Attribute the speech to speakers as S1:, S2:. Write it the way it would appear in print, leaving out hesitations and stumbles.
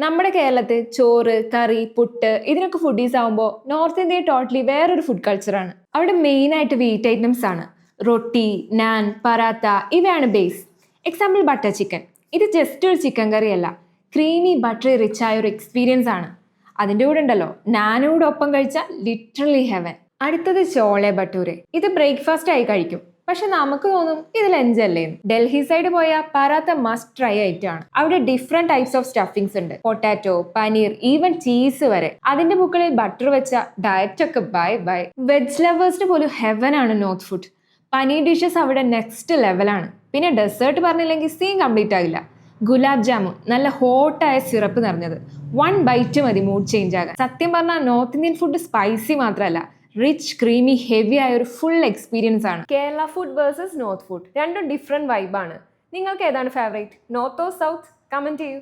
S1: നമ്മുടെ കേരളത്തിൽ ചോറ്, കറി, പുട്ട് ഇതിനൊക്കെ ഫുഡീസ് ആവുമ്പോൾ നോർത്ത് ഇന്ത്യ ടോട്ടലി വേറൊരു ഫുഡ് കൾച്ചറാണ്. അവിടെ മെയിൻ ആയിട്ട് വീറ്റ് ഐറ്റംസ് ആണ്. റൊട്ടി, നാൻ, പറാത്ത ഇവയാണ് ബേസ്. Example butter chicken. ഇത് ജസ്റ്റ് ഒരു ചിക്കൻ കറി അല്ല, ക്രീമി ബട്ടറി റിച്ച് ആയ ഒരു എക്സ്പീരിയൻസ് ആണ്. അതിൻ്റെ കൂടെ ഉണ്ടല്ലോ നാനോട് ഒപ്പം കഴിച്ചാൽ ലിറ്ററലി ഹെവൻ. അടുത്തത് ചോളെ ഭട്ടൂരെ. ഇത് ബ്രേക്ക്ഫാസ്റ്റ് ആയി കഴിക്കും, പക്ഷെ നമുക്ക് തോന്നും ഇത് ലഞ്ചല്ലേ. ഡൽഹി സൈഡ് പോയാൽ പറാത്ത മസ്റ്റ് ട്രൈ ആയിട്ടാണ്. അവിടെ ഡിഫറെന്റ് ടൈപ്സ് ഓഫ് സ്റ്റഫിങ്സ് ഉണ്ട്. പൊട്ടാറ്റോ, പനീർ, ഈവൻ ചീസ് വരെ. അതിന്റെ മുകളിൽ ബട്ടർ വെച്ച ഡയറ്റ് ഒക്കെ ബൈ ബൈ. വെജ് ലവേഴ്സിന് പോലും ഹെവൻ ആണ് നോർത്ത് ഫുഡ്. പനീർ ഡിഷസ് അവിടെ നെക്സ്റ്റ് ലെവലാണ്. പിന്നെ ഡെസേർട്ട് പറഞ്ഞില്ലെങ്കിൽ സീൻ കംപ്ലീറ്റ് ആകില്ല. ഗുലാബ് ജാമുൻ, നല്ല ഹോട്ടായ സിറപ്പ് നിറഞ്ഞത്. 1 ബൈറ്റ് മതി മൂഡ് ചേഞ്ച് ആകാൻ. സത്യം പറഞ്ഞാൽ നോർത്ത് ഇന്ത്യൻ ഫുഡ് സ്പൈസി മാത്രമല്ല, റിച്ച്, ക്രീമി, ഹെവി ആയ ഒരു ഫുൾ എക്സ്പീരിയൻസ് ആണ്. Kerala food versus north food രണ്ടും ഡിഫറെന്റ് വൈബാണ്. നിങ്ങൾക്ക് ഏതാണ് favourite, north or south? Comment ചെയ്യൂ.